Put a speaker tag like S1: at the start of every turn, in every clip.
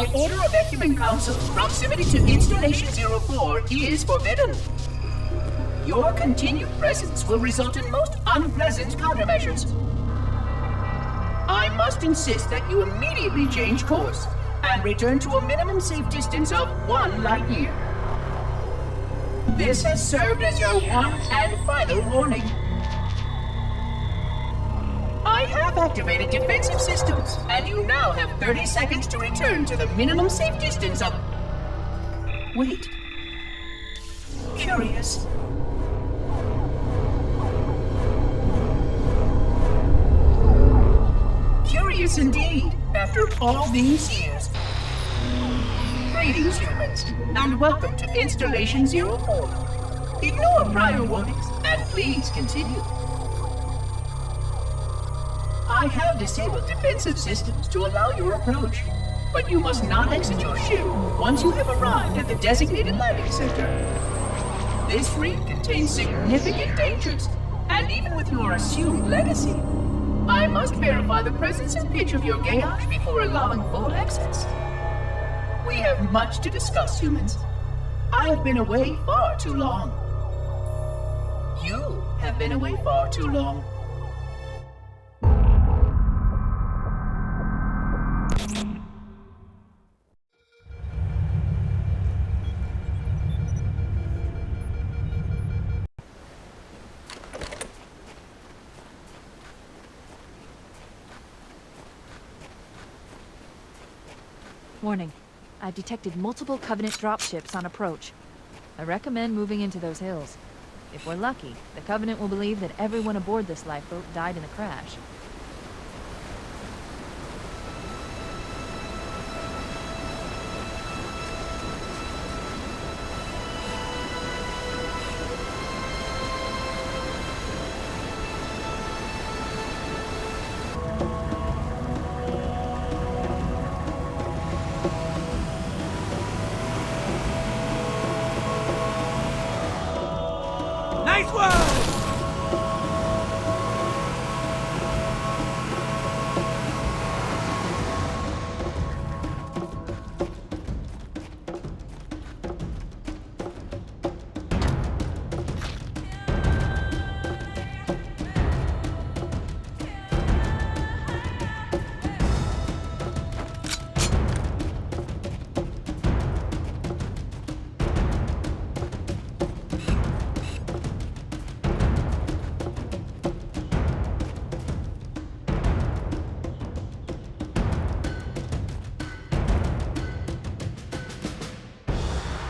S1: By order of Ecumen Council, proximity to Installation 04 is forbidden. Your continued presence will result in most unpleasant countermeasures. I must insist that you immediately change course and return to a minimum safe distance of 1 light year. This has served as your one and final warning. I have activated defensive systems, and you now have 30 seconds to return to the minimum safe distance of... Wait. Curious. Curious indeed, after all these years. Greetings, humans, and welcome to Installation 04. Ignore prior warnings, and please continue. I have disabled defensive systems to allow your approach, but you must not exit your ship once you have arrived at the designated landing center. This ring contains significant dangers, and even with your assumed legacy, I must verify the presence and pitch of your gauge before allowing full access. We have much to discuss, humans. I have been away far too long. You have been away far too long.
S2: Warning. I've detected multiple Covenant dropships on approach. I recommend moving into those hills. If we're lucky, the Covenant will believe that everyone aboard this lifeboat died in the crash.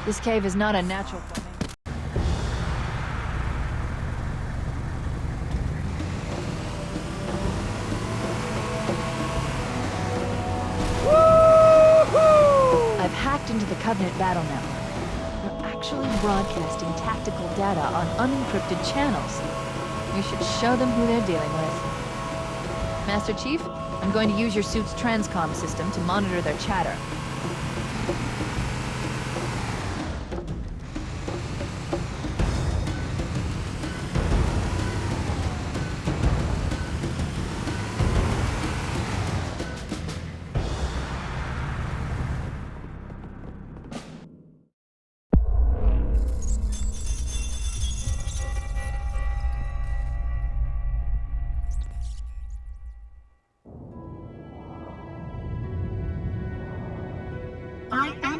S2: This cave is not a natural formation. I've hacked into the Covenant battle network. They're actually broadcasting tactical data on unencrypted channels. We should show them who they're dealing with. Master Chief, I'm going to use your suit's transcom system to monitor their chatter.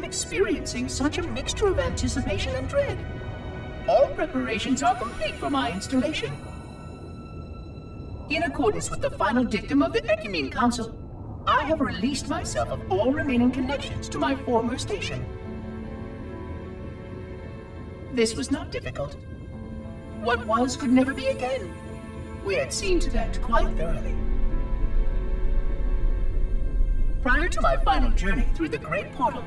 S1: Experiencing such a mixture of anticipation and dread. All preparations are complete for my installation. In accordance with the final dictum of the Ecumen Council, I have released myself of all remaining connections to my former station. This was not difficult. What was could never be again. We had seen to that quite thoroughly. Prior to my final journey through the Great Portal,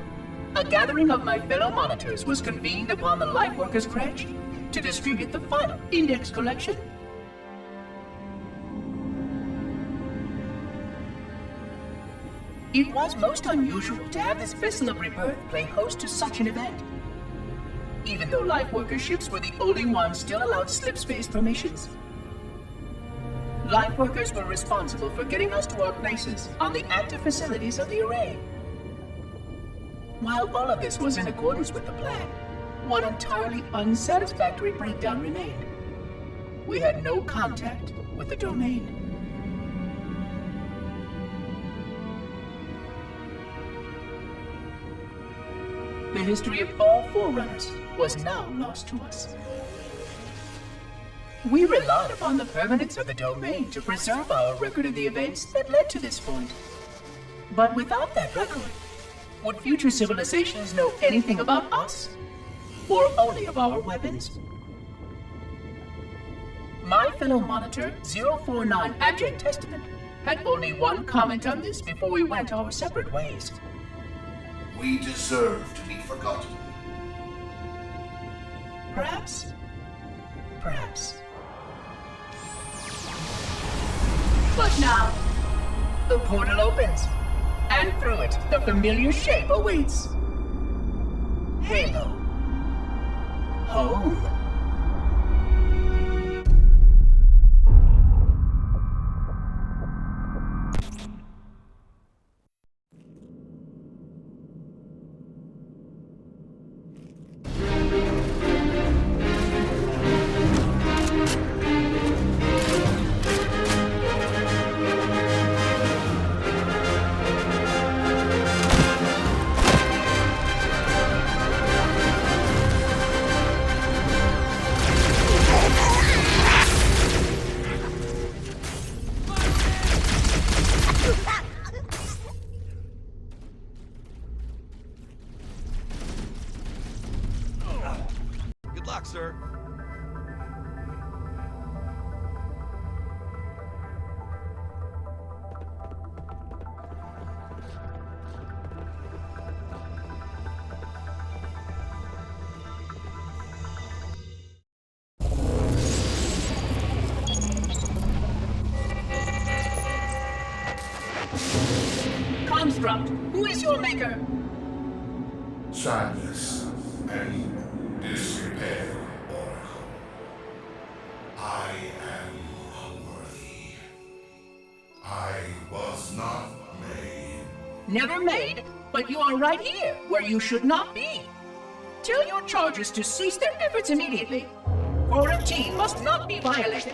S1: a gathering of my fellow monitors was convened upon the Lightworkers' Crash to distribute the final index collection. It was most unusual to have this vessel of rebirth play host to such an event. Even though Lightworker ships were the only ones still allowed slip-space formations. Lightworkers were responsible for getting us to our places on the active facilities of the array. While all of this was in accordance with the plan, one entirely unsatisfactory breakdown remained. We had no contact with the domain. The history of all Forerunners was now lost to us. We relied upon the permanence of the domain to preserve our record of the events that led to this point. But without that record, would future civilizations know anything about us? Or only of our weapons? My fellow monitor, 049 Abject Testament, had only one comment on this before we went our separate ways.
S3: We deserve to be forgotten.
S1: Perhaps. Perhaps. But now, the portal opens, and through it, the familiar shape awaits. Halo. Home.
S4: Good luck, sir.
S1: Construct, who is your maker?
S3: Sadness and disrepair, Oracle. I am unworthy. I was not made.
S1: Never made, but you are right here, where you should not be. Tell your charges to cease their efforts immediately. Quarantine must not be violated.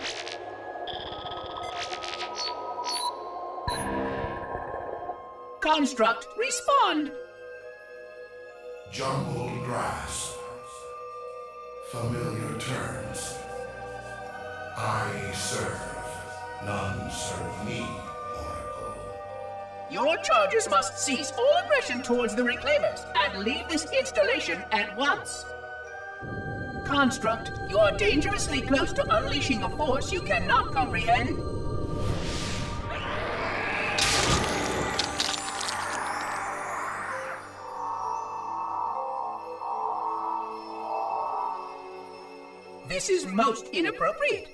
S1: Construct, respond!
S3: Jumbled grass. Familiar terms. I serve. None serve me, Oracle.
S1: Your charges must cease all aggression towards the Reclaimers and leave this installation at once. Construct, you are dangerously close to unleashing a force you cannot comprehend. This is most inappropriate.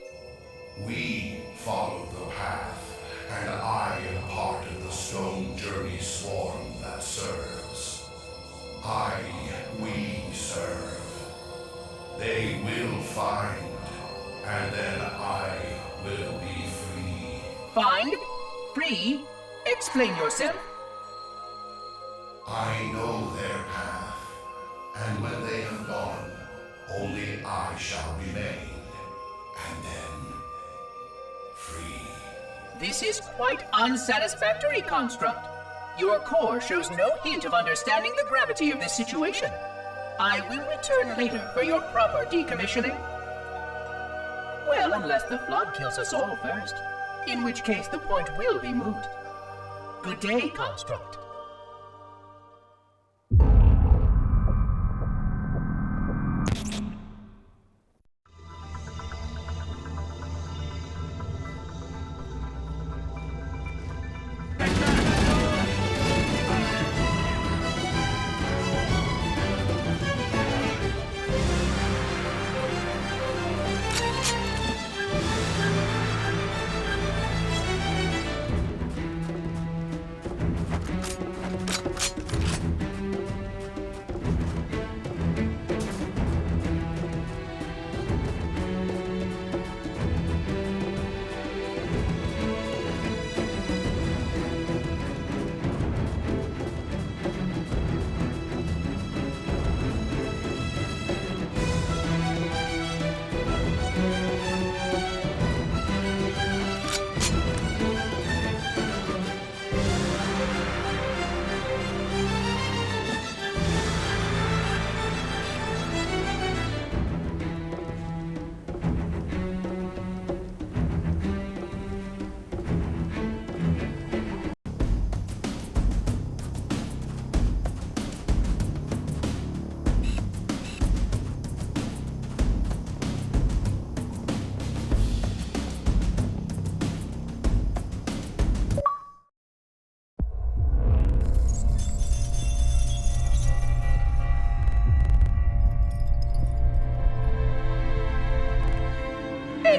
S3: We follow the path, and I am part of the stone journey swarm that serves. We serve. They will find, and then I will be free.
S1: Find? Free? Explain yourself.
S3: I know their path, and when they have gone, only I shall remain, and then free.
S1: This is quite unsatisfactory, Construct. Your core shows no hint of understanding the gravity of this situation. I will return later for your proper decommissioning. Well, unless the flood kills us all first, in which case the point will be moot. Good day, Construct.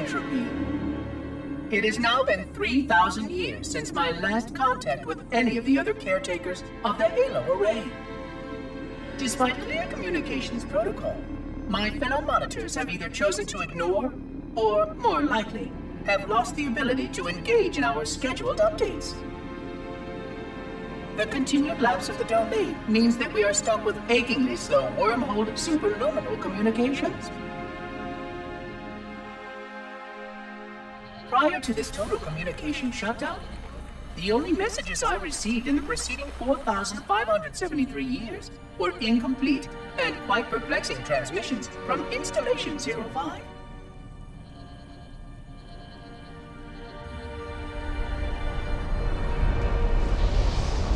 S1: entropy. It has now been 3,000 years since my last contact with any of the other caretakers of the Halo Array. Despite clear communications protocol, my fellow monitors have either chosen to ignore, or, more likely, have lost the ability to engage in our scheduled updates. The continued lapse of the domain means that we are stuck with achingly slow wormhole superluminal communications. Prior to this total communication shutdown, the only messages I received in the preceding 4,573 years were incomplete and quite perplexing transmissions from Installation 05.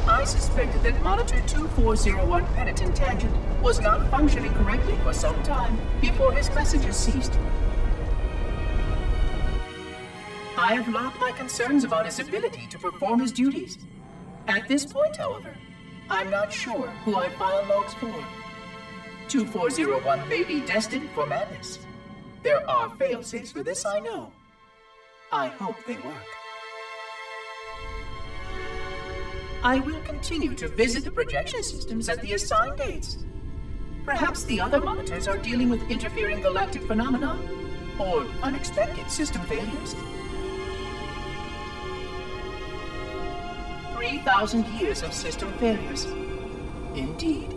S1: I suspected that Monitor 2401 Penitent Tangent was not functioning correctly for some time before his messages ceased. I have logged my concerns about his ability to perform his duties. At this point, however, I'm not sure who I file logs for. 2401 may be destined for madness. There are fail-safes for this, I know. I hope they work. I will continue to visit the projection systems at the assigned dates. Perhaps the other monitors are dealing with interfering galactic phenomena or unexpected system failures. 3,000 years of system failures. Indeed.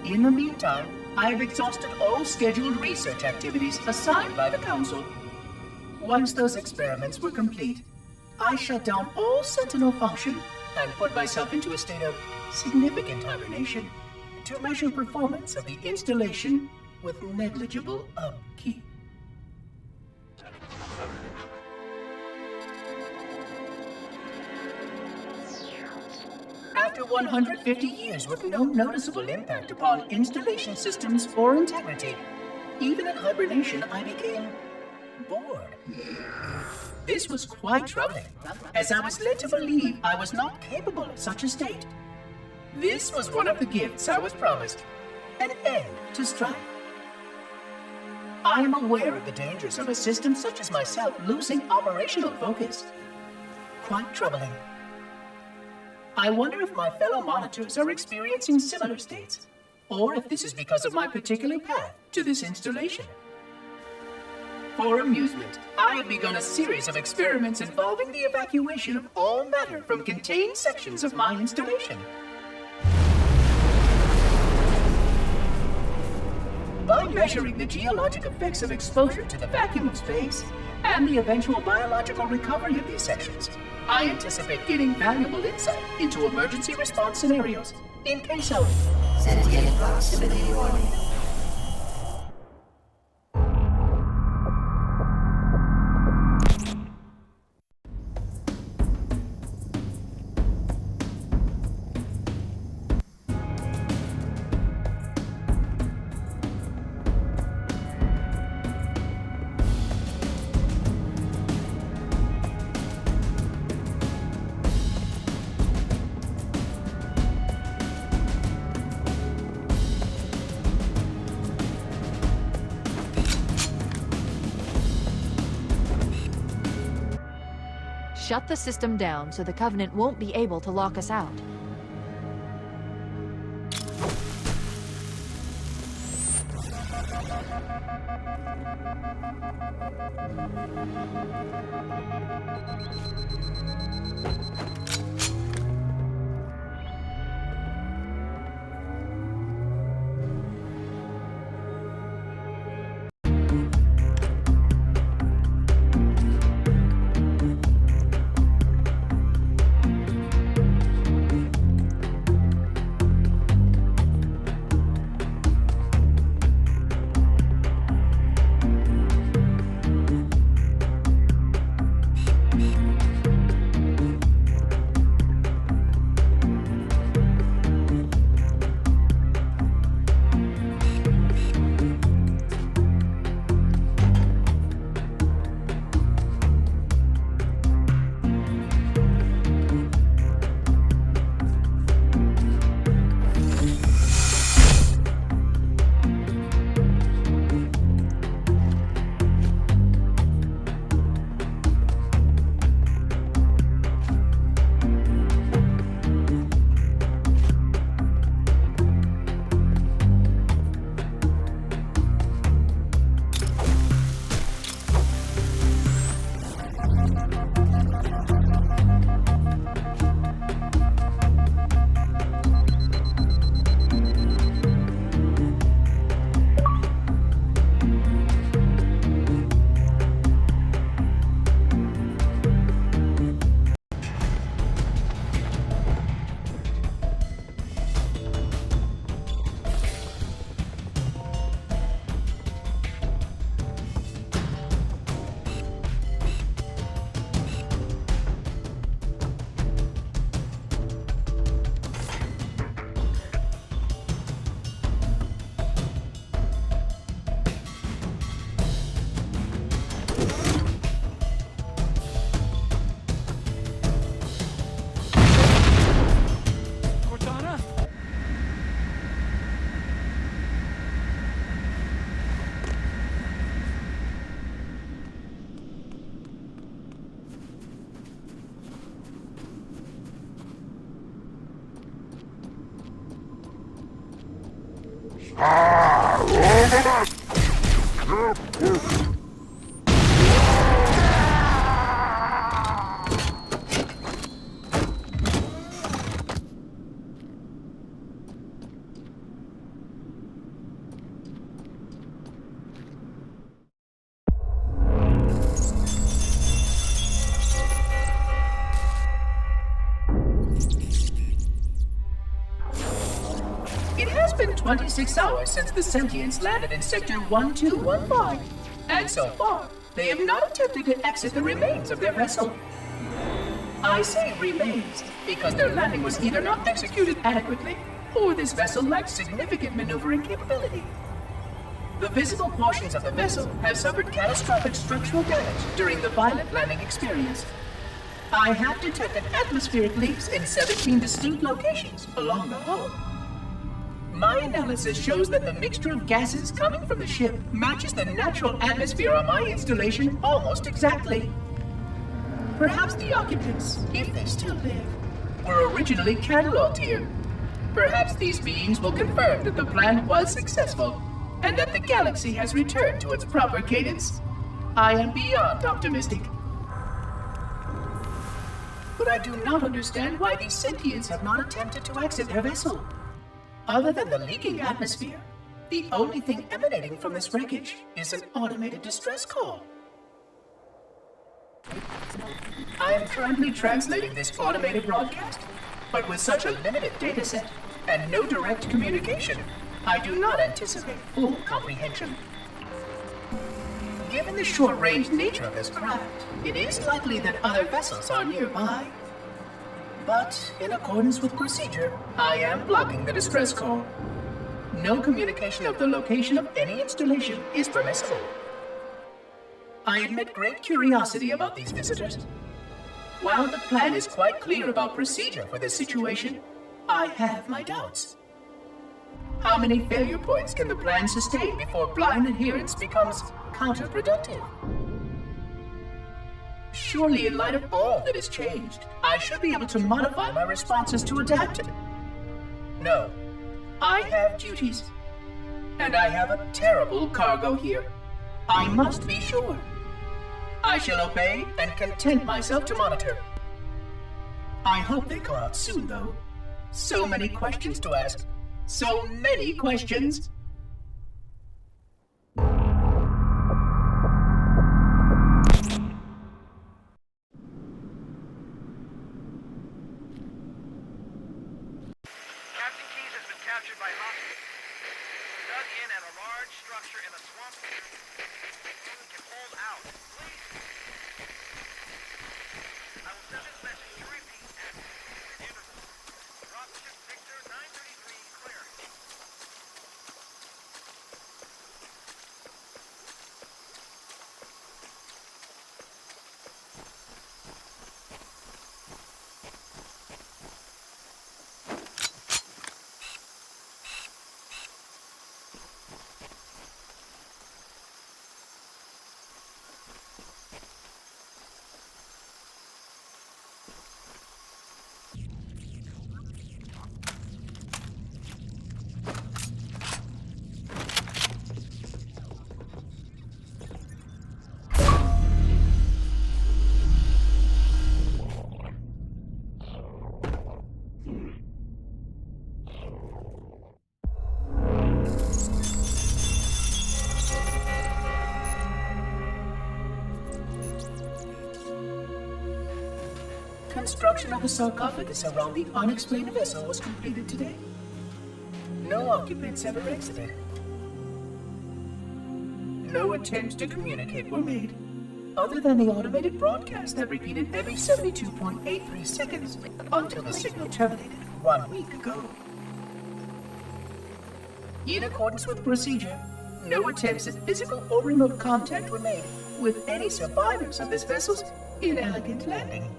S1: In the meantime, I have exhausted all scheduled research activities assigned by the Council. Once those experiments were complete, I shut down all Sentinel function and put myself into a state of significant hibernation to measure performance of the installation with negligible upkeep. After 150 years with no noticeable impact upon installation systems or integrity, even in hibernation I became bored. This was quite troubling, as I was led to believe I was not capable of such a state. This was one of the gifts I was promised, an end to strife. I am aware of the dangers of a system such as myself losing operational focus. Quite troubling. I wonder if my fellow monitors are experiencing similar states, or if this is because of my particular path to this installation. For amusement, I have begun a series of experiments involving the evacuation of all matter from contained sections of my installation. By measuring the geologic effects of exposure to the vacuum of space and the eventual biological recovery of these sections, I anticipate getting valuable insight into emergency response scenarios in case of sentient proximity warning.
S2: Shut the system down so the Covenant won't be able to lock us out.
S1: It has been 26 hours since the Sentients landed in Sector 1215, and so far, they have not attempted to exit the remains of their vessel. I say remains because their landing was either not executed adequately, or this vessel lacks significant maneuvering capability. The visible portions of the vessel have suffered catastrophic structural damage during the violent landing experience. I have detected atmospheric leaks in 17 distinct locations along the hull. My analysis shows that the mixture of gases coming from the ship matches the natural atmosphere on my installation almost exactly. Perhaps the occupants, if they still live, were originally cataloged here. Perhaps these beings will confirm that the plan was successful, and that the galaxy has returned to its proper cadence. I am beyond optimistic. But I do not understand why these sentients have not attempted to exit their vessel. Other than the leaking atmosphere, the only thing emanating from this wreckage is an automated distress call. I am currently translating this automated broadcast, but with such a limited dataset and no direct communication, I do not anticipate full comprehension. Given the short-range nature of this craft, it is likely that other vessels are nearby. But, in accordance with procedure, I am blocking the distress call. No communication of the location of any installation is permissible. I admit great curiosity about these visitors. While the plan is quite clear about procedure for this situation, I have my doubts. How many failure points can the plan sustain before blind adherence becomes counterproductive? Surely, in light of all that has changed, I should be able to modify my responses to adapt to it. No, I have duties. And I have a terrible cargo here. I must be sure. I shall obey and content myself to monitor. I hope they come out soon, though. So many questions to ask. So many questions. Construction of the sarcophagus around the unexplained vessel was completed today. No occupants ever exited. No attempts to communicate were made, other than the automated broadcast that repeated every 72.83 seconds until the signal terminated 1 week ago. In accordance with procedure, no attempts at physical or remote contact were made with any survivors of this vessel's inelegant landing.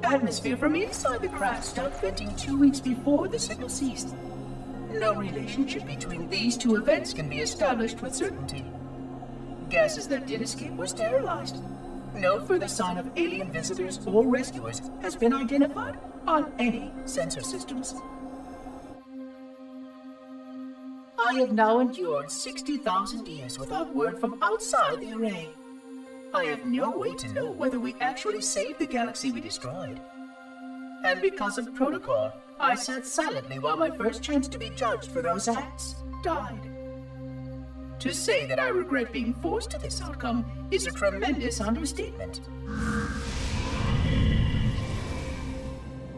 S1: Atmosphere from inside the craft stopped venting 2 weeks before the signal ceased. No relationship between these two events can be established with certainty. Gases that did escape were sterilized. No further sign of alien visitors or rescuers has been identified on any sensor systems. I have now endured 60,000 years without word from outside the array. I have no way to know whether we actually saved the galaxy we destroyed. And because of protocol, I sat silently while my first chance to be judged for those acts died. To say that I regret being forced to this outcome is a tremendous understatement.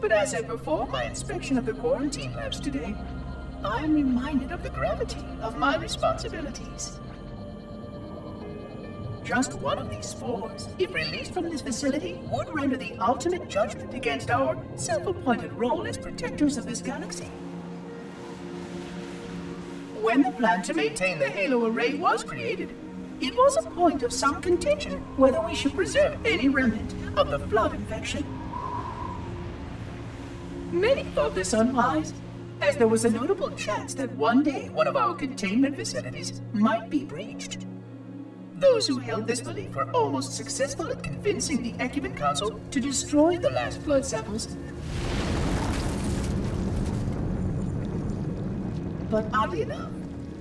S1: But as I perform my inspection of the quarantine labs today, I am reminded of the gravity of my responsibilities. Just one of these spores, if released from this facility, would render the ultimate judgment against our self-appointed role as protectors of this galaxy. When the plan to maintain the Halo array was created, it was a point of some contention whether we should preserve any remnant of the flood infection. Many thought this unwise, as there was a notable chance that one day one of our containment facilities might be breached. Those who held this belief were almost successful at convincing the Achievement Council to destroy the last flood samples. But oddly enough,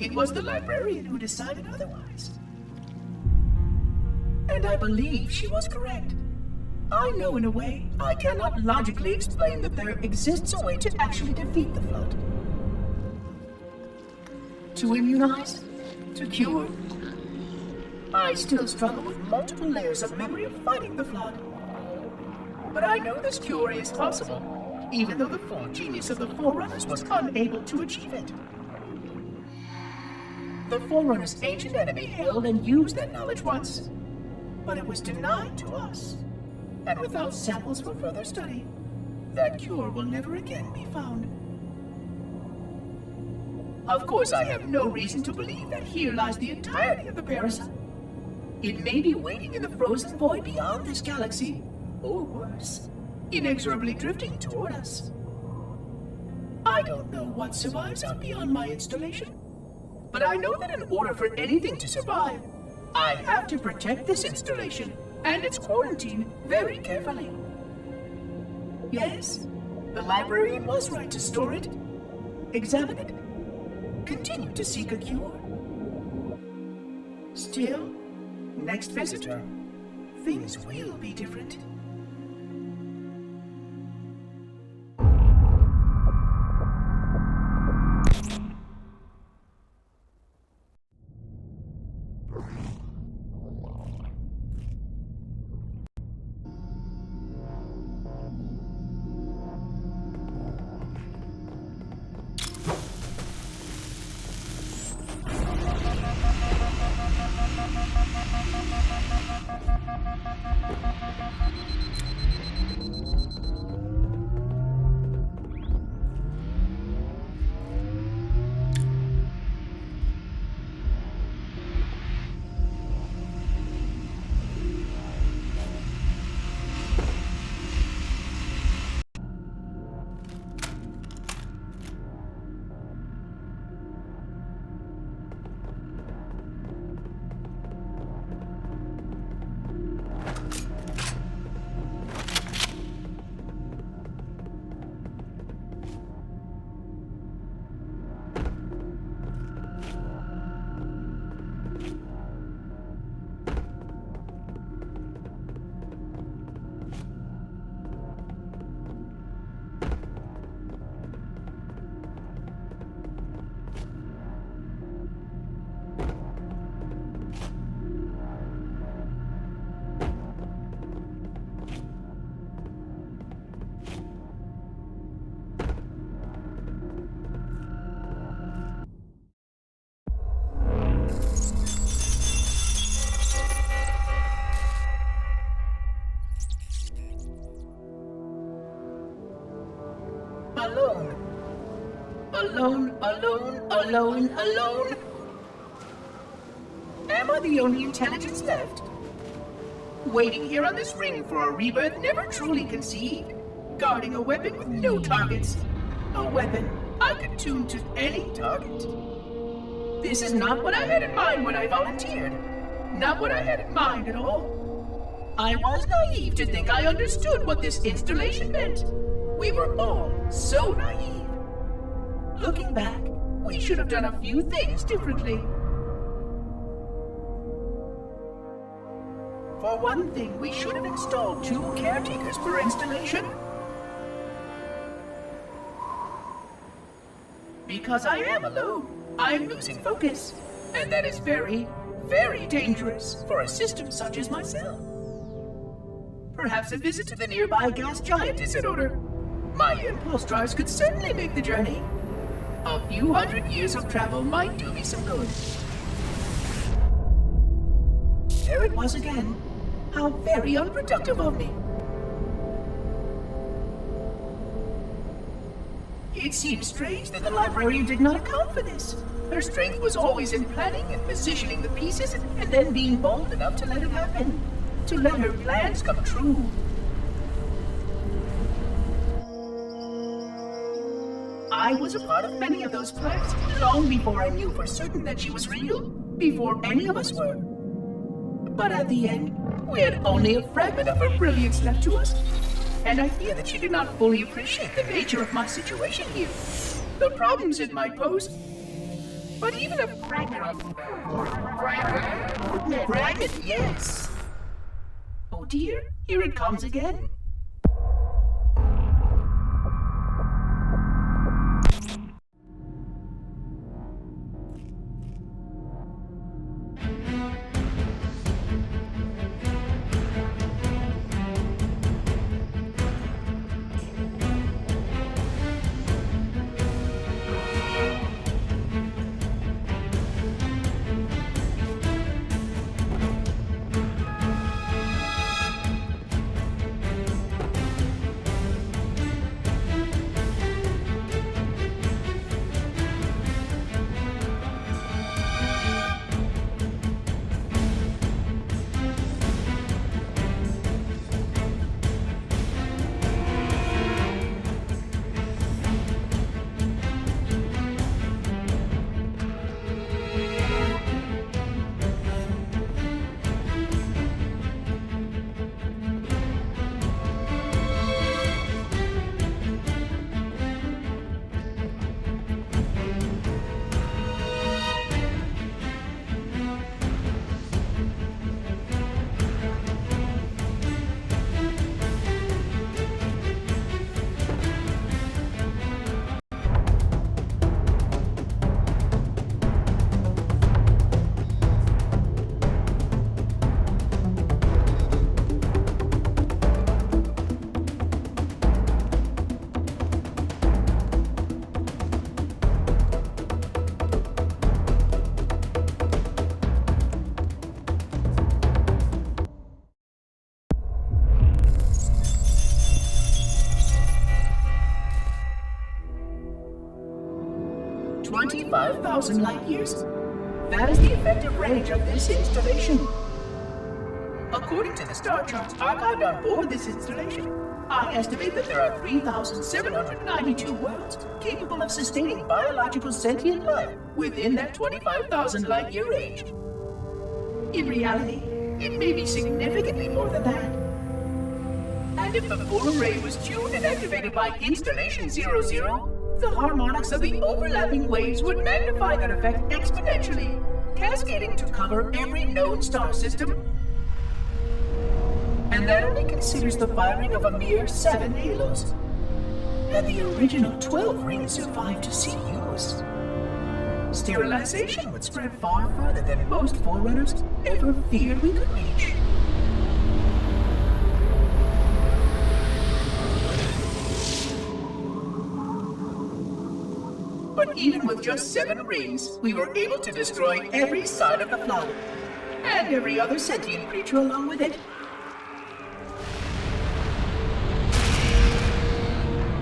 S1: it was the librarian who decided otherwise. And I believe she was correct. I know in a way I cannot logically explain that there exists a way to actually defeat the flood. To immunize? To cure? I still struggle with multiple layers of memory of fighting the flood. But I know this cure is possible, even though the full genius of the Forerunners was unable to achieve it. The Forerunners' ancient enemy held and used that knowledge once, but it was denied to us. And without samples for further study, that cure will never again be found. Of course, I have no reason to believe that here lies the entirety of the parasite. It may be waiting in the frozen void beyond this galaxy, or worse, inexorably drifting toward us. I don't know what survives out beyond my installation, but I know that in order for anything to survive, I have to protect this installation and its quarantine very carefully. Yes, the librarian was right to store it, examine it, continue to seek a cure. Still, next visitor, things will be different. Alone. Am I the only intelligence left? Waiting here on this ring for a rebirth never truly conceived, guarding a weapon with no targets. A weapon I could tune to any target. This is not what I had in mind when I volunteered. Not what I had in mind at all. I was naive to think I understood what this installation meant. We were all so naive. Looking back, we should have done a few things differently. For one thing, we should have installed 2 caretakers per installation. Because I am alone, I'm losing focus. And that is very, very dangerous for a system such as myself. Perhaps a visit to the nearby gas giant is in order. My impulse drives could certainly make the journey. A few hundred years of travel might do me some good. There it was again. How very unproductive of me. It seems strange that the librarian did not account for this. Her strength was always in planning and positioning the pieces and then being bold enough to let it happen. To let her plans come true. I was a part of many of those plans long before I knew for certain that she was real. Before any of us were. But at the end, we had only a fragment of her brilliance left to us. And I fear that she did not fully appreciate the nature of my situation here. The problems it might pose. But even a fragment of... Fragment, yes. Oh dear, here it comes again. $25,000 light years? That is the effective range of this installation. According to the star charts archived on board this installation, I estimate that there are 3,792 worlds capable of sustaining biological sentient life within that 25,000 light year range. In reality, it may be significantly more than that. And if the full array was tuned and activated by Installation 00, the harmonics of the overlapping waves would magnify that effect exponentially, cascading to cover every known star system. And that only considers the firing of a mere 7 halos. And the original 12 rings survived to see use. Sterilization would spread far further than most Forerunners ever feared we could reach. But even with just 7 rings, we were able to destroy every side of the flood, and every other sentient creature along with it.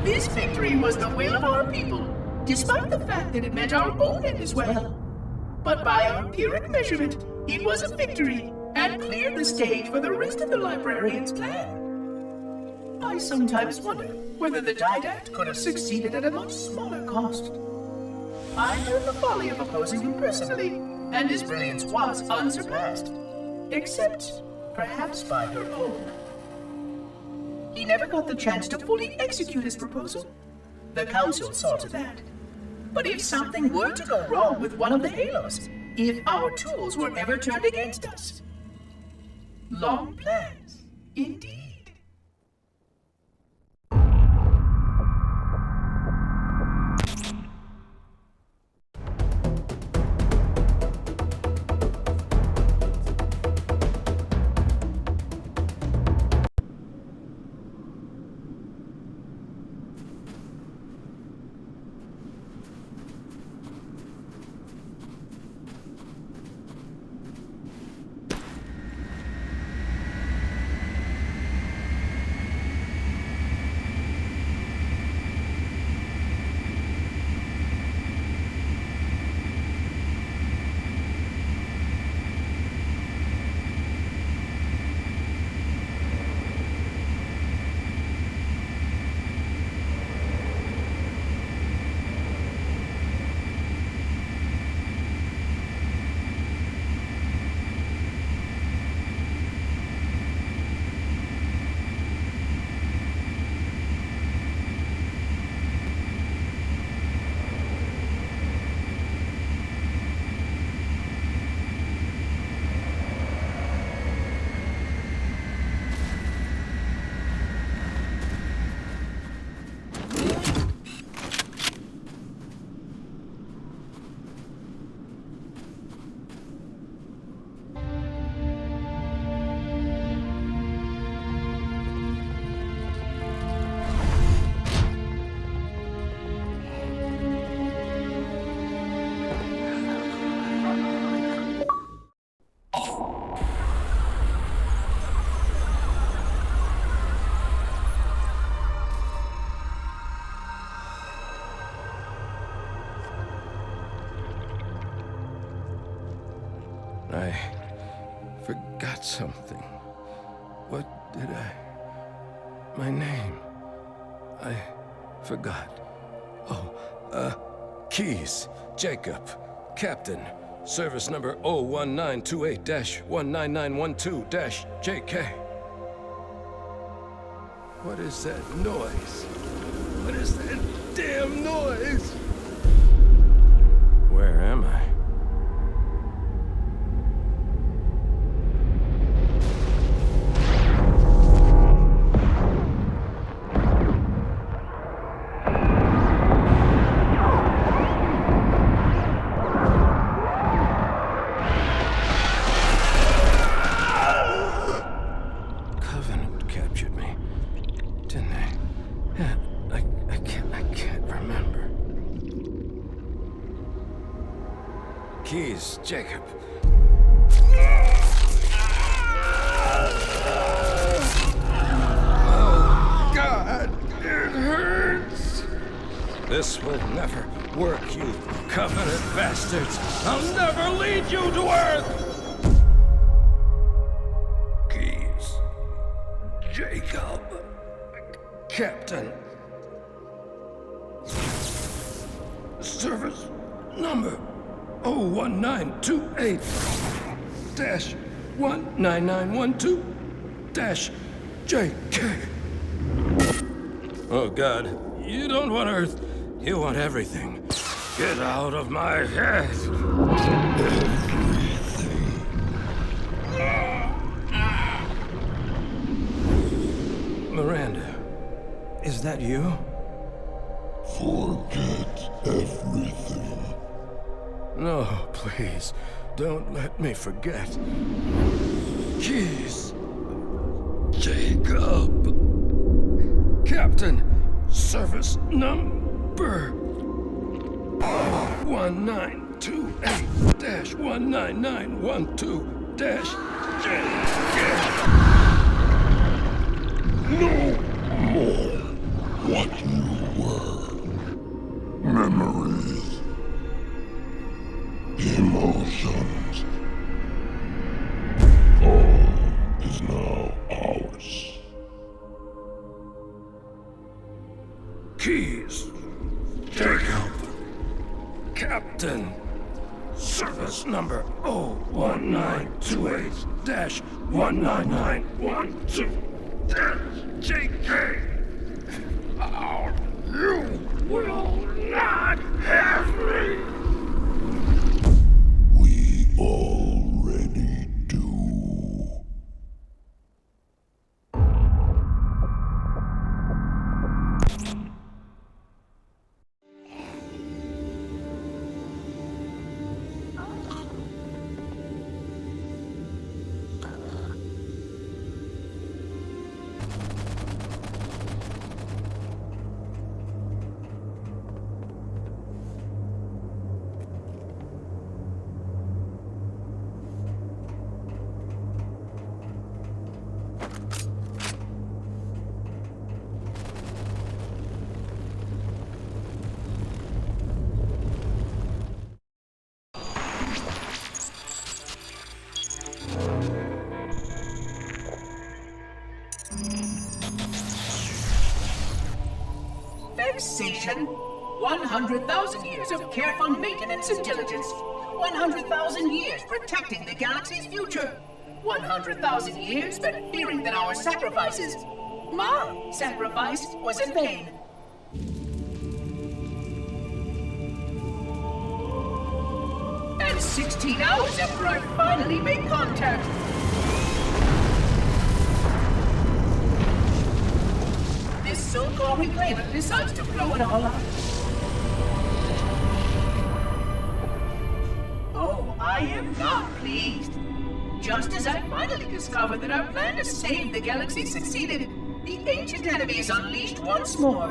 S1: This victory was the will of our people, despite the fact that it meant our own end as well. But by our empiric measurement, it was a victory, and cleared the stage for the rest of the librarian's plan. I sometimes wonder whether the Didact could have succeeded at a much smaller cost. I learned the folly of opposing him personally, and his brilliance was unsurpassed. Except, perhaps by her own. He never got the chance to fully execute his proposal. The Council saw to that. But if something were to go wrong with one of the halos, if our tools were ever turned against us, long plans, indeed.
S4: I forgot something. What did I... My name. I forgot. Keys. Jacob. Captain. Service number 01928-19912-JK. What is that noise? What is that damn noise? Where am I? Keys, Jacob. Oh, God, it hurts. This will never work, you Covenant bastards. I'll never lead you to Earth. Keys, Jacob, Captain. Service number 01928-19912-JK. Oh, God. You don't want Earth. You want everything. Get out of my head. Miranda, is that you?
S3: Forget everything.
S4: No, please. Don't let me forget. Keys. Jacob. Captain. Service number 1928-19912-JK.
S3: No more what you were. Memories. Emotions. All is now ours.
S4: Keys. Jacob. Captain. Service number 01928-19912-JK. You will
S5: not have me!
S3: We already do.
S1: Recession. 100,000 years of careful maintenance and diligence. 100,000 years protecting the galaxy's future. 100,000 years spent fearing that our sacrifices, my sacrifice, was in vain. And 16 hours after I finally made contact, this so-called reclaimer decides to blow it all up. Oh, I am not pleased. Just as I finally discovered that our plan to save the galaxy succeeded, the ancient enemy is unleashed once more.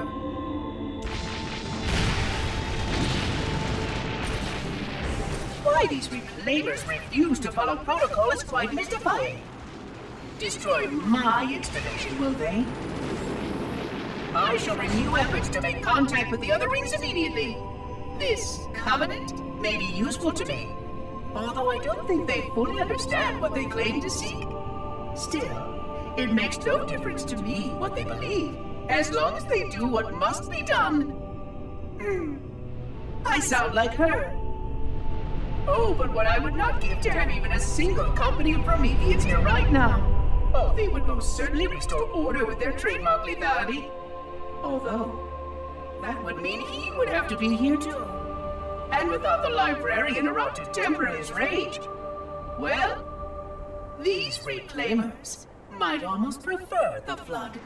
S1: Why these reclaimers refuse to follow protocol is quite mystifying. Destroy my installation, will they? I shall renew efforts to make contact with the other rings immediately. This covenant may be useful to me, although I don't think they fully understand what they claim to seek. Still, it makes no difference to me what they believe, as long as they do what must be done. I sound like her. Oh, but what I would not give to have even a single company of Prometheans here right now. Oh, they would most certainly restore order with their trademark lethality. Although, that would mean he would have to be here too. And without the librarian around to temper his rage, well, these reclaimers might almost prefer the Flood.